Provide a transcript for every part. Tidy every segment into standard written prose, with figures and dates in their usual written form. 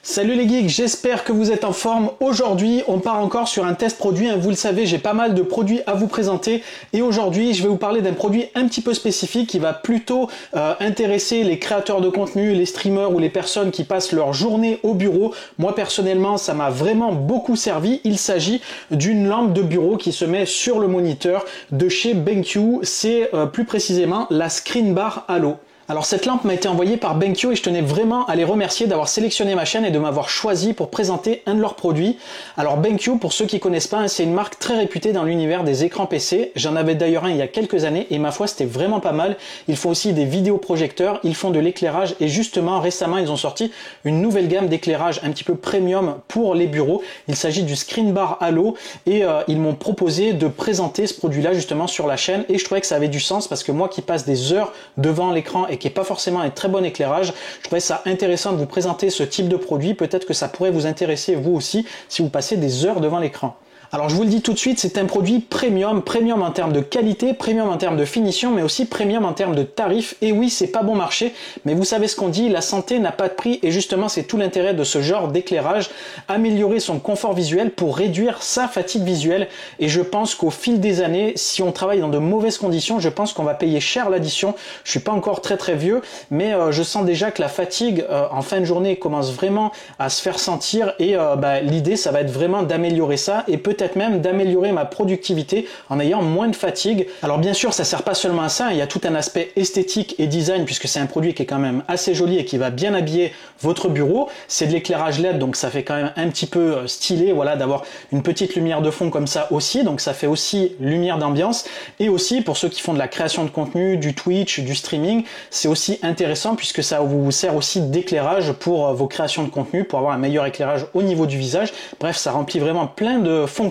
Salut les geeks, j'espère que vous êtes en forme. Aujourd'hui, on part encore sur un test produit. Vous le savez, j'ai pas mal de produits à vous présenter. Et aujourd'hui, je vais vous parler d'un produit un petit peu spécifique qui va plutôt intéresser les créateurs de contenu, les streamers ou les personnes qui passent leur journée au bureau. Moi, personnellement, ça m'a vraiment beaucoup servi. Il s'agit d'une lampe de bureau qui se met sur le moniteur de chez BenQ. C'est plus précisément la Screenbar Halo. Alors cette lampe m'a été envoyée par BenQ et je tenais vraiment à les remercier d'avoir sélectionné ma chaîne et de m'avoir choisi pour présenter un de leurs produits. Alors BenQ, pour ceux qui connaissent pas, c'est une marque très réputée dans l'univers des écrans PC. J'en avais d'ailleurs un il y a quelques années et ma foi c'était vraiment pas mal. Ils font aussi des vidéoprojecteurs, ils font de l'éclairage et justement récemment ils ont sorti une nouvelle gamme d'éclairage un petit peu premium pour les bureaux. Il s'agit du Screenbar Halo et ils m'ont proposé de présenter ce produit-là justement sur la chaîne et je trouvais que ça avait du sens parce que moi qui passe des heures devant l'écran et qui n'est pas forcément un très bon éclairage, je trouvais ça intéressant de vous présenter ce type de produit. Peut-être que ça pourrait vous intéresser vous aussi si vous passez des heures devant l'écran. Alors je vous le dis tout de suite, c'est un produit premium, premium en termes de qualité, premium en termes de finition, mais aussi premium en termes de tarifs. Et oui, c'est pas bon marché, mais vous savez ce qu'on dit, la santé n'a pas de prix et justement c'est tout l'intérêt de ce genre d'éclairage, améliorer son confort visuel pour réduire sa fatigue visuelle. Et je pense qu'au fil des années, si on travaille dans de mauvaises conditions, je pense qu'on va payer cher l'addition. Je suis pas encore très vieux, mais je sens déjà que la fatigue en fin de journée commence vraiment à se faire sentir et l'idée ça va être vraiment d'améliorer ça et peut-être même d'améliorer ma productivité en ayant moins de fatigue. Alors bien sûr, ça sert pas seulement à ça, il y a tout un aspect esthétique et design puisque c'est un produit qui est quand même assez joli et qui va bien habiller votre bureau. C'est de l'éclairage LED, donc ça fait quand même un petit peu stylé, voilà, d'avoir une petite lumière de fond comme ça aussi, donc ça fait aussi lumière d'ambiance. Et aussi pour ceux qui font de la création de contenu, du Twitch, du streaming, c'est aussi intéressant puisque ça vous sert aussi d'éclairage pour vos créations de contenu, pour avoir un meilleur éclairage au niveau du visage. Bref, ça remplit vraiment plein de fonctions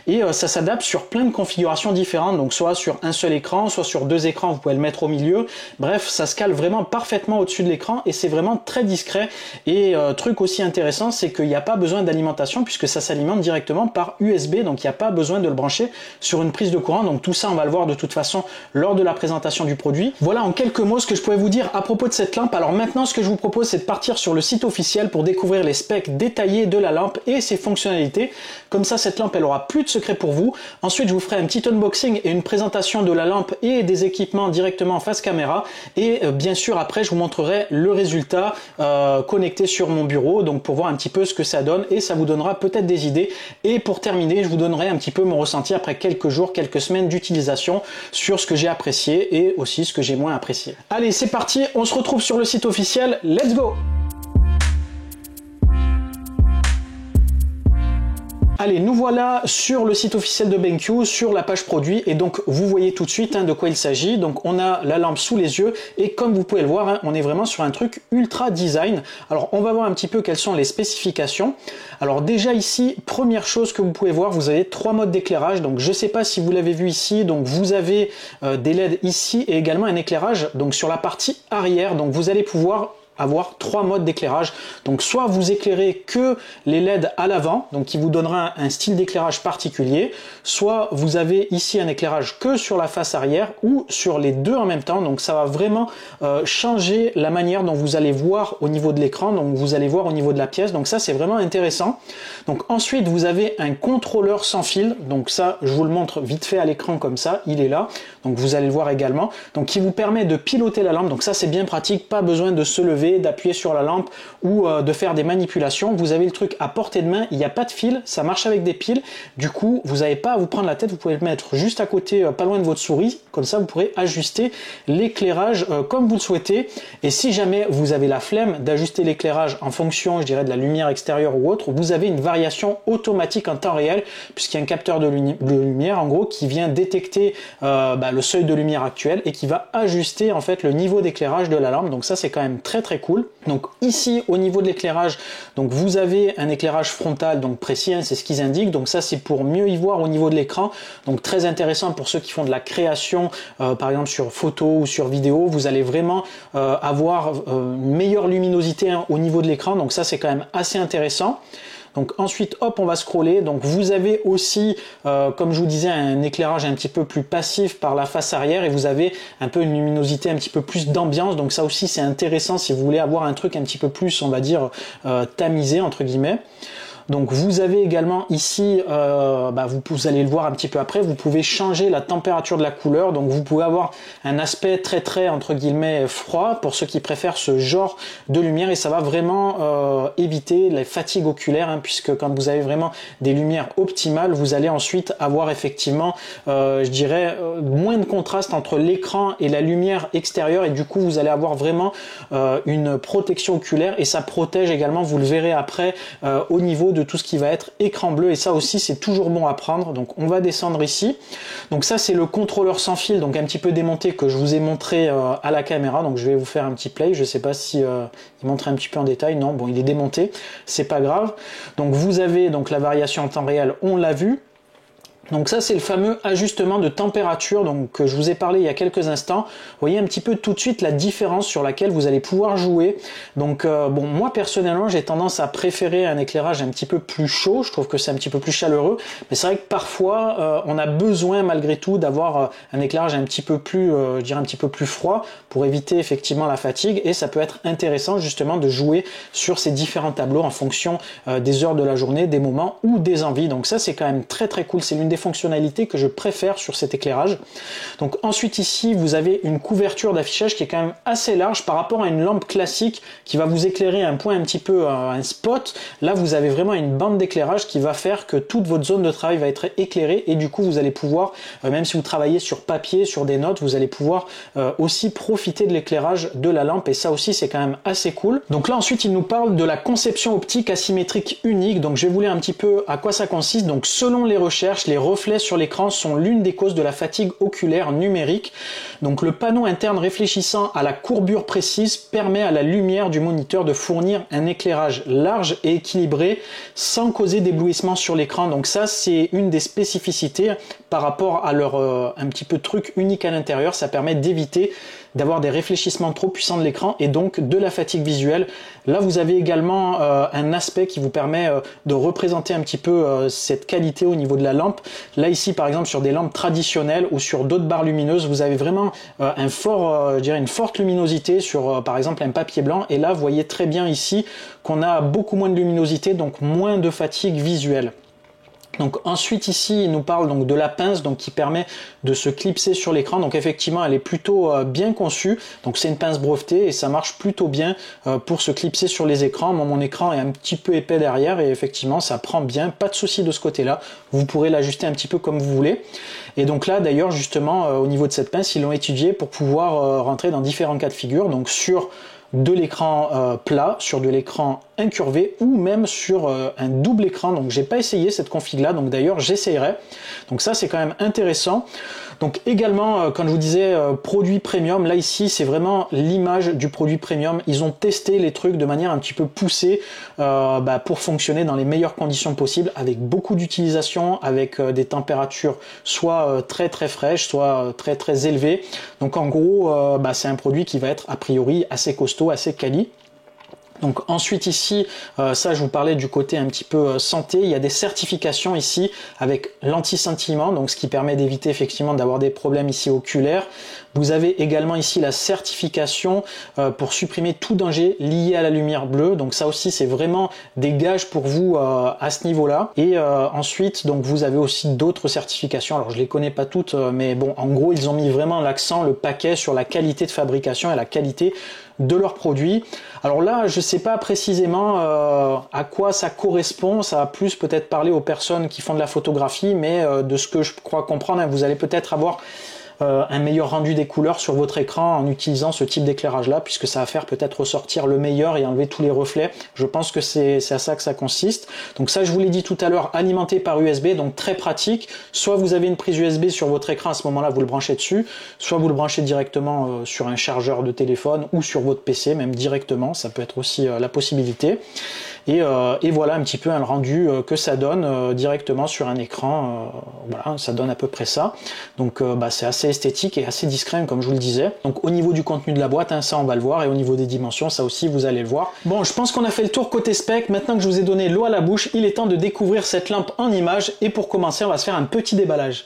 et ça s'adapte sur plein de configurations différentes, donc soit sur un seul écran, soit sur deux écrans, vous pouvez le mettre au milieu. Bref, ça se cale vraiment parfaitement au-dessus de l'écran et c'est vraiment très discret. Et truc aussi intéressant, c'est qu'il n'y a pas besoin d'alimentation puisque ça s'alimente directement par USB, donc il n'y a pas besoin de le brancher sur une prise de courant. Donc tout ça, on va le voir de toute façon lors de la présentation du produit. Voilà en quelques mots ce que je pouvais vous dire à propos de cette lampe. Alors maintenant, ce que je vous propose, c'est de partir sur le site officiel pour découvrir les specs détaillés de la lampe et ses fonctionnalités. Comme ça, cette lampe, elle aura plus de secret pour vous. Ensuite, je vous ferai un petit unboxing et une présentation de la lampe et des équipements directement en face caméra. Et bien sûr, après, je vous montrerai le résultat connecté sur mon bureau, donc pour voir un petit peu ce que ça donne et ça vous donnera peut-être des idées. Et pour terminer, je vous donnerai un petit peu mon ressenti après quelques jours, quelques semaines d'utilisation sur ce que j'ai apprécié et aussi ce que j'ai moins apprécié. Allez, c'est parti, on se retrouve sur le site officiel. Let's go! Allez, nous voilà sur le site officiel de BenQ, sur la page produit et donc vous voyez tout de suite de quoi il s'agit. Donc on a la lampe sous les yeux et comme vous pouvez le voir, on est vraiment sur un truc ultra design. Alors on va voir un petit peu quelles sont les spécifications. Alors déjà ici, première chose que vous pouvez voir, vous avez trois modes d'éclairage. Donc je ne sais pas si vous l'avez vu ici, donc vous avez des LED ici et également un éclairage donc sur la partie arrière. Donc vous allez pouvoir avoir trois modes d'éclairage. Donc soit vous éclairez que les LED à l'avant, donc qui vous donnera un style d'éclairage particulier, soit vous avez ici un éclairage que sur la face arrière ou sur les deux en même temps. Donc ça va vraiment changer la manière dont vous allez voir au niveau de l'écran, donc vous allez voir au niveau de la pièce. Donc ça c'est vraiment intéressant. Donc ensuite vous avez un contrôleur sans fil. Donc ça je vous le montre vite fait à l'écran comme ça, il est là. Donc vous allez le voir également. Donc qui vous permet de piloter la lampe. Donc ça c'est bien pratique, pas besoin de se lever, d'appuyer sur la lampe ou de faire des manipulations. Vous avez le truc à portée de main, il n'y a pas de fil, ça marche avec des piles. Du coup, vous n'avez pas à vous prendre la tête, vous pouvez le mettre juste à côté, pas loin de votre souris. Comme ça, vous pourrez ajuster l'éclairage comme vous le souhaitez. Et si jamais vous avez la flemme d'ajuster l'éclairage en fonction, je dirais, de la lumière extérieure ou autre, vous avez une variation automatique en temps réel, puisqu'il y a un capteur de lumière, en gros, qui vient détecter le seuil de lumière actuel et qui va ajuster en fait le niveau d'éclairage de la lampe. Donc ça, c'est quand même très cool. Donc ici au niveau de l'éclairage, donc vous avez un éclairage frontal donc précis, c'est ce qu'ils indiquent. Donc ça c'est pour mieux y voir au niveau de l'écran. Donc très intéressant pour ceux qui font de la création, par exemple sur photo ou sur vidéo. Vous allez vraiment avoir une meilleure luminosité au niveau de l'écran. Donc ça c'est quand même assez intéressant. Donc ensuite, hop, on va scroller. Donc vous avez aussi, comme je vous disais, un éclairage un petit peu plus passif par la face arrière et vous avez un peu une luminosité un petit peu plus d'ambiance. Donc ça aussi, c'est intéressant si vous voulez avoir un truc un petit peu plus, on va dire, tamisé entre guillemets. Donc vous avez également ici, vous allez le voir un petit peu après, vous pouvez changer la température de la couleur, donc vous pouvez avoir un aspect très entre guillemets froid pour ceux qui préfèrent ce genre de lumière et ça va vraiment éviter les fatigues oculaires, hein, puisque quand vous avez vraiment des lumières optimales, vous allez ensuite avoir effectivement, je dirais, moins de contraste entre l'écran et la lumière extérieure et du coup vous allez avoir vraiment une protection oculaire et ça protège également, vous le verrez après, au niveau de tout ce qui va être écran bleu et ça aussi c'est toujours bon à prendre. Donc on va descendre ici. Donc ça c'est le contrôleur sans fil, donc un petit peu démonté que je vous ai montré à la caméra. Donc je vais vous faire un petit play. Je sais pas si il montre un petit peu en détail. Non, bon il est démonté, c'est pas grave. Donc vous avez donc la variation en temps réel, on l'a vu. Donc ça c'est le fameux ajustement de température donc que je vous ai parlé il y a quelques instants. Vous voyez un petit peu tout de suite la différence sur laquelle vous allez pouvoir jouer. Donc bon, moi personnellement j'ai tendance à préférer un éclairage un petit peu plus chaud. Je trouve que c'est un petit peu plus chaleureux. Mais c'est vrai que parfois on a besoin malgré tout d'avoir un éclairage un petit peu plus, je dirais un petit peu plus froid pour éviter effectivement la fatigue. Et ça peut être intéressant justement de jouer sur ces différents tableaux en fonction des heures de la journée, des moments ou des envies. Donc ça c'est quand même très cool. C'est l'une des fonctionnalités que je préfère sur cet éclairage. Donc ensuite ici vous avez une couverture d'affichage qui est quand même assez large par rapport à une lampe classique qui va vous éclairer un point un petit peu, un spot. Là vous avez vraiment une bande d'éclairage qui va faire que toute votre zone de travail va être éclairée et du coup vous allez pouvoir, même si vous travaillez sur papier, sur des notes, vous allez pouvoir aussi profiter de l'éclairage de la lampe et ça aussi c'est quand même assez cool. Donc là ensuite il nous parle de la conception optique asymétrique unique. Donc je vais vous lire un petit peu à quoi ça consiste. Donc selon les recherches, les reflets sur l'écran sont l'une des causes de la fatigue oculaire numérique. Donc le panneau interne réfléchissant à la courbure précise permet à la lumière du moniteur de fournir un éclairage large et équilibré sans causer d'éblouissement sur l'écran. Donc ça c'est une des spécificités par rapport à leur un petit peu truc unique à l'intérieur. Ça permet d'éviter d'avoir des réfléchissements trop puissants de l'écran et donc de la fatigue visuelle. Là vous avez également un aspect qui vous permet de représenter un petit peu cette qualité au niveau de la lampe. Là ici par exemple sur des lampes traditionnelles ou sur d'autres barres lumineuses vous avez vraiment un fort, je dirais une forte luminosité sur par exemple un papier blanc et là vous voyez très bien ici qu'on a beaucoup moins de luminosité donc moins de fatigue visuelle. Donc ensuite ici il nous parle donc de la pince donc qui permet de se clipser sur l'écran. Donc effectivement elle est plutôt bien conçue. Donc c'est une pince brevetée et ça marche plutôt bien pour se clipser sur les écrans. Moi, mon écran est un petit peu épais derrière et effectivement ça prend bien, pas de souci de ce côté-là. Vous pourrez l'ajuster un petit peu comme vous voulez. Et donc là d'ailleurs justement au niveau de cette pince ils l'ont étudié pour pouvoir rentrer dans différents cas de figure. Donc sur de l'écran plat, sur de l'écran incurvé ou même sur un double écran. Donc j'ai pas essayé cette config là, donc d'ailleurs j'essayerai. Donc ça c'est quand même intéressant. Donc également, quand je vous disais produit premium, là ici c'est vraiment l'image du produit premium. Ils ont testé les trucs de manière un petit peu poussée pour fonctionner dans les meilleures conditions possibles, avec beaucoup d'utilisation, avec des températures soit très fraîches, soit très élevées. Donc en gros, c'est un produit qui va être a priori assez costaud, assez quali. Donc ensuite ici, ça je vous parlais du côté un petit peu santé, il y a des certifications ici avec l'anti-scintillement, donc ce qui permet d'éviter effectivement d'avoir des problèmes ici oculaires. Vous avez également ici la certification pour supprimer tout danger lié à la lumière bleue, donc ça aussi c'est vraiment des gages pour vous à ce niveau-là. Et ensuite donc vous avez aussi d'autres certifications, alors je les connais pas toutes, mais bon en gros ils ont mis vraiment l'accent, le paquet sur la qualité de fabrication et la qualité de leurs produits. Alors là, je ne sais pas précisément à quoi ça correspond, ça va plus peut-être parler aux personnes qui font de la photographie, mais de ce que je crois comprendre, vous allez peut-être avoir un meilleur rendu des couleurs sur votre écran en utilisant ce type d'éclairage là, puisque ça va faire peut-être ressortir le meilleur et enlever tous les reflets. Je pense que c'est à ça que ça consiste. Donc ça je vous l'ai dit tout à l'heure, alimenté par USB, donc très pratique. Soit vous avez une prise USB sur votre écran, à ce moment là vous le branchez dessus, soit vous le branchez directement sur un chargeur de téléphone ou sur votre PC même directement, ça peut être aussi la possibilité. et voilà un petit peu le rendu que ça donne directement sur un écran. Voilà, ça donne à peu près ça. Donc c'est assez esthétique et assez discret comme je vous le disais. Donc au niveau du contenu de la boîte, ça on va le voir, et au niveau des dimensions, ça aussi vous allez le voir. Bon, je pense qu'on a fait le tour côté spec. Maintenant que je vous ai donné l'eau à la bouche, il est temps de découvrir cette lampe en images, et pour commencer on va se faire un petit déballage.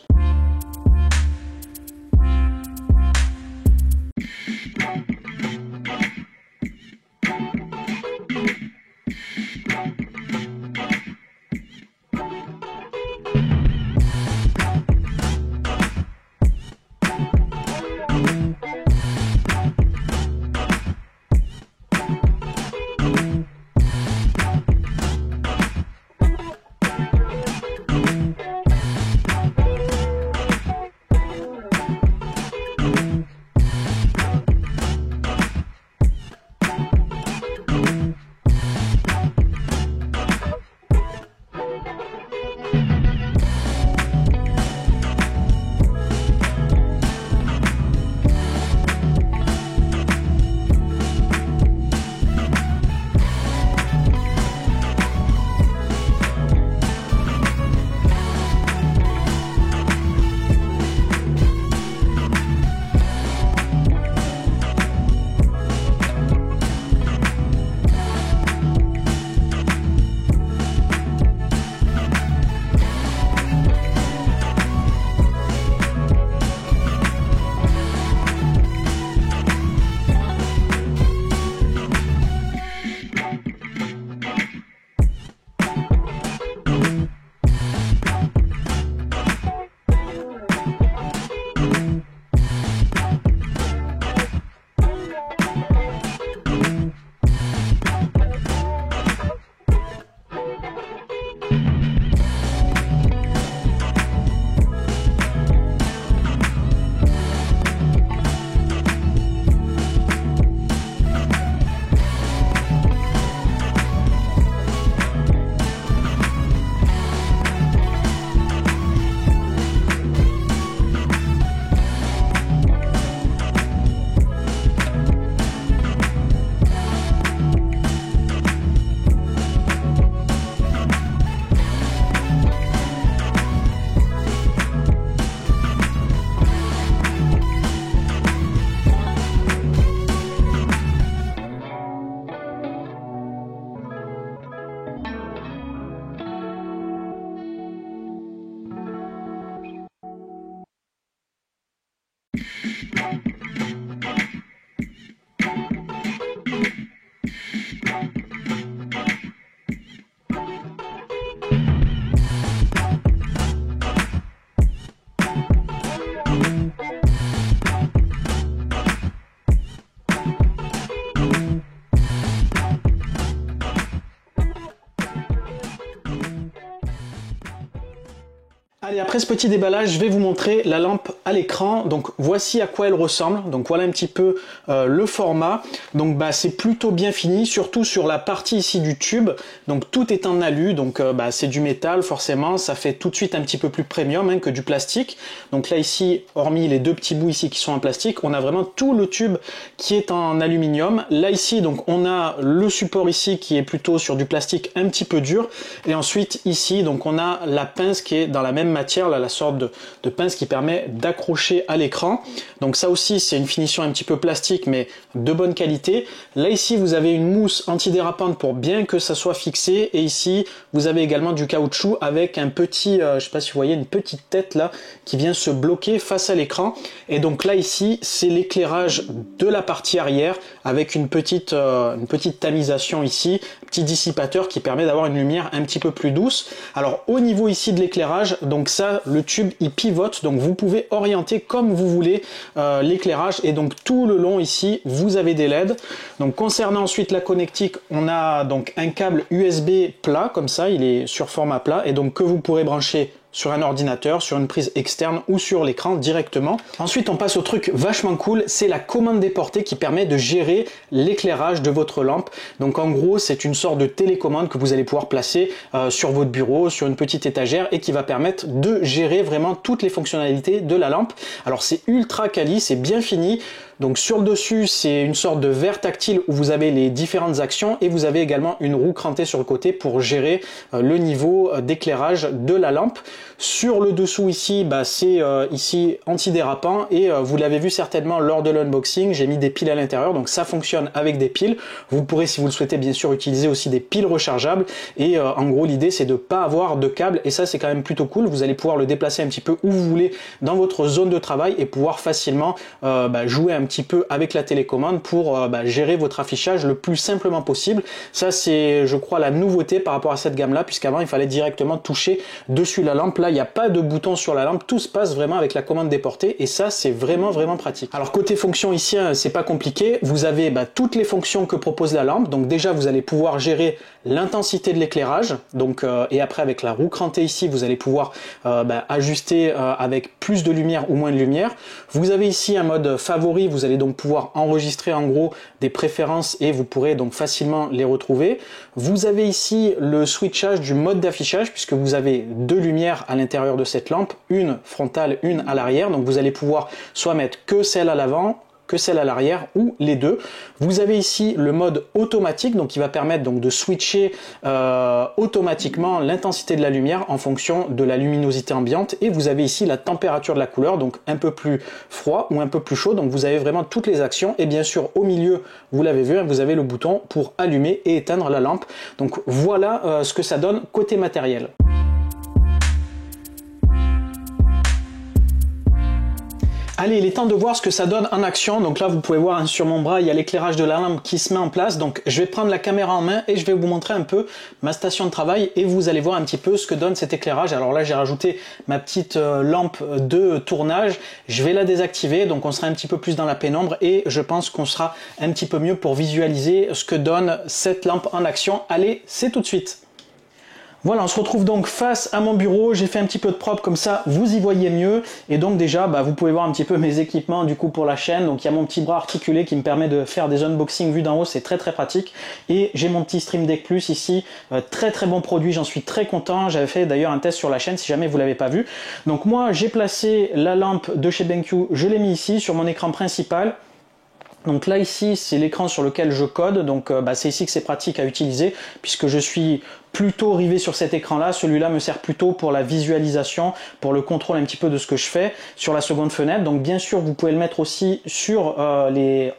Allez, après ce petit déballage, je vais vous montrer la lampe à l'écran. Donc voici à quoi elle ressemble. Donc voilà un petit peu le format. Donc c'est plutôt bien fini, surtout sur la partie ici du tube. Donc tout est en alu, donc c'est du métal forcément. Ça fait tout de suite un petit peu plus premium que du plastique. Donc là ici, hormis les deux petits bouts ici qui sont en plastique, on a vraiment tout le tube qui est en aluminium. Là ici, donc on a le support ici qui est plutôt sur du plastique un petit peu dur. Et ensuite ici, donc on a la pince qui est dans la même matière, là, la sorte de pince qui permet d'accrocher à l'écran. Donc ça aussi c'est une finition un petit peu plastique mais de bonne qualité. Là ici vous avez une mousse antidérapante pour bien que ça soit fixé, et ici vous avez également du caoutchouc avec un petit, je sais pas si vous voyez, une petite tête là qui vient se bloquer face à l'écran. Et donc là ici c'est l'éclairage de la partie arrière avec une petite tamisation ici, un petit dissipateur qui permet d'avoir une lumière un petit peu plus douce. Alors au niveau ici de l'éclairage, donc ça le tube il pivote, donc vous pouvez orienter comme vous voulez l'éclairage, et donc tout le long ici vous avez des LED. Donc concernant ensuite la connectique, on a donc un câble USB plat comme ça, il est sur format plat, et donc que vous pourrez brancher sur un ordinateur, sur une prise externe ou sur l'écran directement. Ensuite on passe au truc vachement cool, c'est la commande déportée qui permet de gérer l'éclairage de votre lampe. Donc en gros c'est une sorte de télécommande que vous allez pouvoir placer sur votre bureau, sur une petite étagère, et qui va permettre de gérer vraiment toutes les fonctionnalités de la lampe. Alors c'est ultra quali, c'est bien fini. Donc sur le dessus, c'est une sorte de verre tactile où vous avez les différentes actions et vous avez également une roue crantée sur le côté pour gérer le niveau d'éclairage de la lampe. Sur le dessous ici, c'est ici antidérapant et vous l'avez vu certainement lors de l'unboxing, j'ai mis des piles à l'intérieur, donc ça fonctionne avec des piles. Vous pourrez, si vous le souhaitez, bien sûr utiliser aussi des piles rechargeables et en gros l'idée c'est de ne pas avoir de câble et ça c'est quand même plutôt cool. Vous allez pouvoir le déplacer un petit peu où vous voulez dans votre zone de travail et pouvoir facilement jouer un petit peu avec la télécommande pour gérer votre affichage le plus simplement possible. Ça c'est, je crois, la nouveauté par rapport à cette gamme là, puisqu'avant il fallait directement toucher dessus la lampe. Là il n'y a pas de bouton sur la lampe, tout se passe vraiment avec la commande déportée et ça c'est vraiment pratique. Alors côté fonction ici, c'est pas compliqué, vous avez toutes les fonctions que propose la lampe. Donc déjà vous allez pouvoir gérer l'intensité de l'éclairage, donc et après avec la roue crantée ici vous allez pouvoir ajuster avec plus de lumière ou moins de lumière. Vous avez ici un mode favori, vous allez donc pouvoir enregistrer en gros des préférences et vous pourrez donc facilement les retrouver. Vous avez ici le switchage du mode d'affichage puisque vous avez deux lumières à l'intérieur de cette lampe, une frontale, une à l'arrière, donc vous allez pouvoir soit mettre que celle à l'avant, que celle à l'arrière ou les deux. Vous avez ici le mode automatique, donc qui va permettre donc de switcher automatiquement l'intensité de la lumière en fonction de la luminosité ambiante, et vous avez ici la température de la couleur, donc un peu plus froid ou un peu plus chaud. Donc vous avez vraiment toutes les actions et bien sûr au milieu, vous l'avez vu, vous avez le bouton pour allumer et éteindre la lampe. Donc voilà ce que ça donne côté matériel. Allez, il est temps de voir ce que ça donne en action. Donc là, vous pouvez voir sur mon bras, il y a l'éclairage de la lampe qui se met en place. Donc je vais prendre la caméra en main et je vais vous montrer un peu ma station de travail et vous allez voir un petit peu ce que donne cet éclairage. Alors là, j'ai rajouté ma petite lampe de tournage. Je vais la désactiver, donc on sera un petit peu plus dans la pénombre et je pense qu'on sera un petit peu mieux pour visualiser ce que donne cette lampe en action. Allez, c'est tout de suite. Voilà, on se retrouve donc face à mon bureau. J'ai fait un petit peu de propre comme ça, vous y voyez mieux. Et donc déjà, vous pouvez voir un petit peu mes équipements du coup pour la chaîne. Donc il y a mon petit bras articulé qui me permet de faire des unboxings vus d'en haut, c'est très pratique. Et j'ai mon petit Stream Deck Plus ici, très bon produit, j'en suis très content. J'avais fait d'ailleurs un test sur la chaîne si jamais vous l'avez pas vu. Donc moi, j'ai placé la lampe de chez BenQ, je l'ai mis ici sur mon écran principal. Donc là ici c'est l'écran sur lequel je code, donc c'est ici que c'est pratique à utiliser puisque je suis plutôt rivé sur cet écran là. Celui-là me sert plutôt pour la visualisation, pour le contrôle un petit peu de ce que je fais sur la seconde fenêtre. Donc bien sûr vous pouvez le mettre aussi sur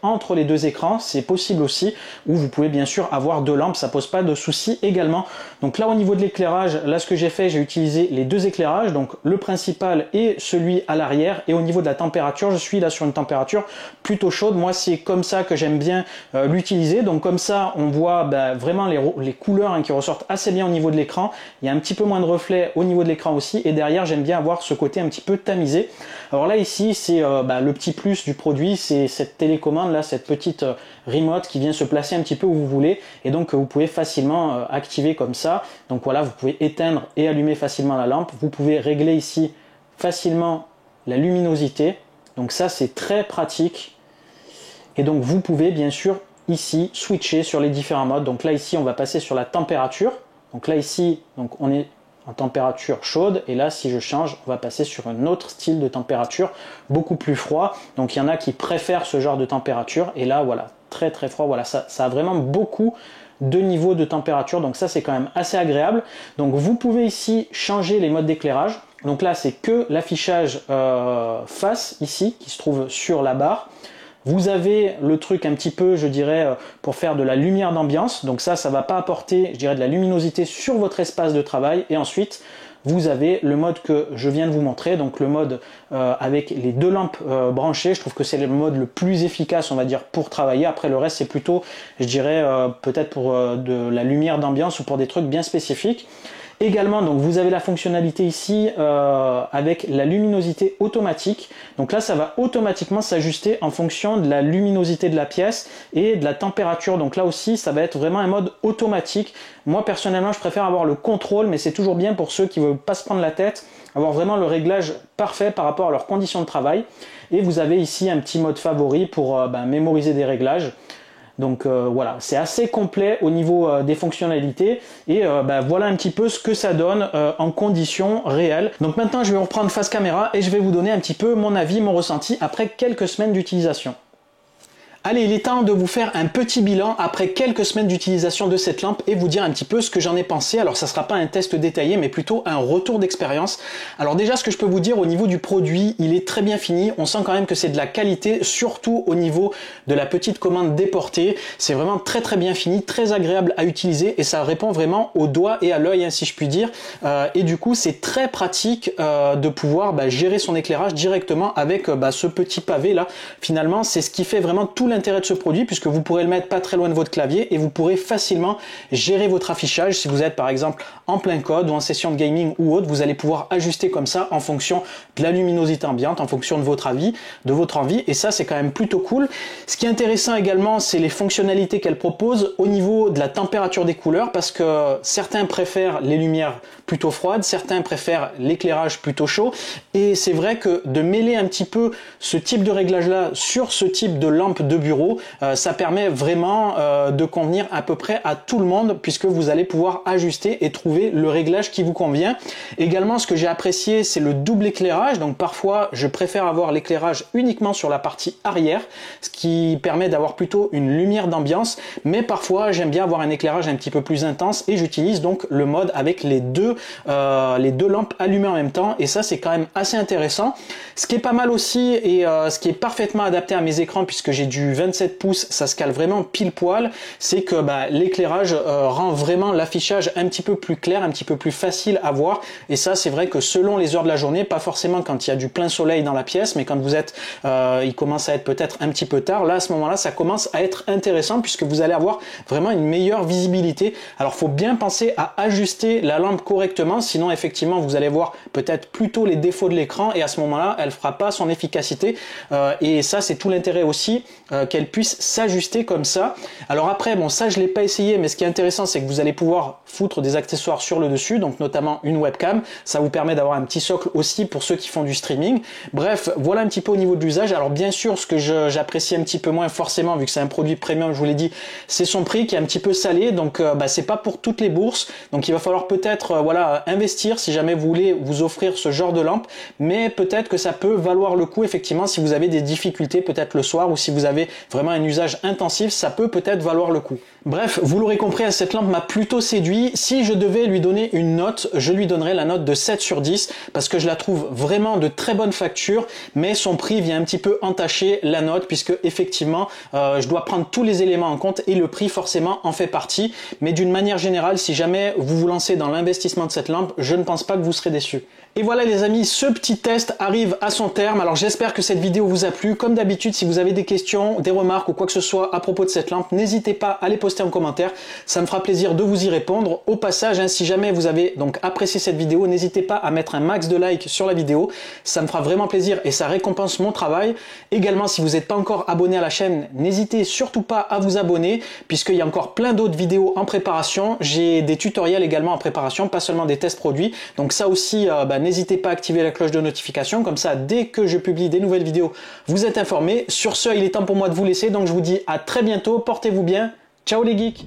entre les deux écrans, c'est possible aussi, ou vous pouvez bien sûr avoir deux lampes, ça pose pas de souci également. Donc là au niveau de l'éclairage, là ce que j'ai fait, j'ai utilisé les deux éclairages, donc le principal et celui à l'arrière. Et au niveau de la température, je suis là sur une température plutôt chaude. Moi c'est comme ça que j'aime bien l'utiliser. Donc comme ça on voit vraiment les couleurs qui ressortent assez bien au niveau de l'écran. Il y a un petit peu moins de reflets au niveau de l'écran aussi, et derrière j'aime bien avoir ce côté un petit peu tamisé. Alors là ici c'est le petit plus du produit, c'est cette télécommande là, cette petite remote qui vient se placer un petit peu où vous voulez, et donc vous pouvez facilement activer comme ça. Donc voilà, vous pouvez éteindre et allumer facilement la lampe. Vous pouvez régler ici facilement la luminosité, donc ça c'est très pratique. Et donc vous pouvez bien sûr ici switcher sur les différents modes. Donc là ici on va passer sur la température. Donc là ici donc on est en température chaude, et là si je change on va passer sur un autre style de température beaucoup plus froid. Donc il y en a qui préfèrent ce genre de température, et là voilà, très froid. Voilà, ça a vraiment beaucoup de niveaux de température, donc ça c'est quand même assez agréable. Donc vous pouvez ici changer les modes d'éclairage. Donc là c'est que l'affichage face ici qui se trouve sur la barre. Vous avez le truc un petit peu, je dirais, pour faire de la lumière d'ambiance. Donc ça va pas apporter, je dirais, de la luminosité sur votre espace de travail. Et ensuite, vous avez le mode que je viens de vous montrer, donc le mode avec les deux lampes branchées. Je trouve que c'est le mode le plus efficace, on va dire, pour travailler. Après le reste c'est plutôt, je dirais, peut-être pour de la lumière d'ambiance ou pour des trucs bien spécifiques. Également, donc vous avez la fonctionnalité ici avec la luminosité automatique. Donc là, ça va automatiquement s'ajuster en fonction de la luminosité de la pièce et de la température. Donc là aussi, ça va être vraiment un mode automatique. Moi, personnellement, je préfère avoir le contrôle, mais c'est toujours bien pour ceux qui ne veulent pas se prendre la tête, avoir vraiment le réglage parfait par rapport à leurs conditions de travail. Et vous avez ici un petit mode favori pour mémoriser des réglages. Donc voilà, c'est assez complet au niveau des fonctionnalités, et voilà un petit peu ce que ça donne en conditions réelles. Donc maintenant je vais reprendre face caméra et je vais vous donner un petit peu mon avis, mon ressenti après quelques semaines d'utilisation. Allez, il est temps de vous faire un petit bilan après quelques semaines d'utilisation de cette lampe et vous dire un petit peu ce que j'en ai pensé. Alors ça sera pas un test détaillé mais plutôt un retour d'expérience. Alors déjà ce que je peux vous dire au niveau du produit, il est très bien fini. On sent quand même que c'est de la qualité, surtout au niveau de la petite commande déportée. C'est vraiment très bien fini, très agréable à utiliser et ça répond vraiment au doigt et à l'œil, hein, si je puis dire. Et du coup c'est très pratique de pouvoir gérer son éclairage directement avec ce petit pavé là. Finalement c'est ce qui fait vraiment tout l'intérêt de ce produit puisque vous pourrez le mettre pas très loin de votre clavier et vous pourrez facilement gérer votre affichage. Si vous êtes par exemple en plein code ou en session de gaming ou autre, vous allez pouvoir ajuster comme ça en fonction de la luminosité ambiante, en fonction de votre envie et ça c'est quand même plutôt cool. Ce qui est intéressant également c'est les fonctionnalités qu'elle propose au niveau de la température des couleurs parce que certains préfèrent les lumières plutôt froides, certains préfèrent l'éclairage plutôt chaud et c'est vrai que de mêler un petit peu ce type de réglage là sur ce type de lampe de bureau, ça permet vraiment de convenir à peu près à tout le monde puisque vous allez pouvoir ajuster et trouver le réglage qui vous convient. Également ce que j'ai apprécié c'est le double éclairage, donc parfois je préfère avoir l'éclairage uniquement sur la partie arrière, ce qui permet d'avoir plutôt une lumière d'ambiance, mais parfois j'aime bien avoir un éclairage un petit peu plus intense et j'utilise donc le mode avec les deux lampes allumées en même temps et ça c'est quand même assez intéressant. Ce qui est pas mal aussi et ce qui est parfaitement adapté à mes écrans puisque j'ai du 27 pouces, ça se cale vraiment pile poil, c'est que l'éclairage rend vraiment l'affichage un petit peu plus clair, un petit peu plus facile à voir et ça c'est vrai que selon les heures de la journée, pas forcément quand il y a du plein soleil dans la pièce, mais quand vous êtes, il commence à être peut-être un petit peu tard, là à ce moment-là ça commence à être intéressant puisque vous allez avoir vraiment une meilleure visibilité. Alors faut bien penser à ajuster la lampe correctement, sinon effectivement vous allez voir peut-être plutôt les défauts de l'écran et à ce moment-là elle fera pas son efficacité et ça c'est tout l'intérêt aussi qu'elle puisse s'ajuster comme ça. Alors après bon ça je l'ai pas essayé mais ce qui est intéressant c'est que vous allez pouvoir foutre des accessoires sur le dessus, donc notamment une webcam, ça vous permet d'avoir un petit socle aussi pour ceux qui font du streaming. Bref, voilà un petit peu au niveau de l'usage. Alors bien sûr ce que j'apprécie un petit peu moins forcément vu que c'est un produit premium, je vous l'ai dit, c'est son prix qui est un petit peu salé, donc c'est pas pour toutes les bourses, donc il va falloir peut-être investir si jamais vous voulez vous offrir ce genre de lampe, mais peut-être que ça peut valoir le coup effectivement si vous avez des difficultés peut-être le soir ou si vous avez vraiment un usage intensif, ça peut peut-être valoir le coup. Bref, vous l'aurez compris, cette lampe m'a plutôt séduit. Si je devais lui donner une note, je lui donnerais la note de 7 sur 10 parce que je la trouve vraiment de très bonne facture, mais son prix vient un petit peu entacher la note puisque effectivement je dois prendre tous les éléments en compte et le prix forcément en fait partie. Mais d'une manière générale, si jamais vous vous lancez dans l'investissement de cette lampe, je ne pense pas que vous serez déçus. Et voilà les amis, ce petit test arrive à son terme. Alors j'espère que cette vidéo vous a plu. Comme d'habitude, si vous avez des questions, des remarques ou quoi que ce soit à propos de cette lampe, n'hésitez pas à les poster en commentaire. Ça me fera plaisir de vous y répondre. Au passage, si jamais vous avez donc apprécié cette vidéo, n'hésitez pas à mettre un max de likes sur la vidéo. Ça me fera vraiment plaisir et ça récompense mon travail. Également, si vous n'êtes pas encore abonné à la chaîne, n'hésitez surtout pas à vous abonner puisqu'il y a encore plein d'autres vidéos en préparation. J'ai des tutoriels également en préparation, pas seulement des tests produits. Donc ça aussi, n'hésitez pas à activer la cloche de notification, comme ça dès que je publie des nouvelles vidéos, vous êtes informés. Sur ce, il est temps pour moi de vous laisser, donc je vous dis à très bientôt, portez-vous bien, ciao les geeks.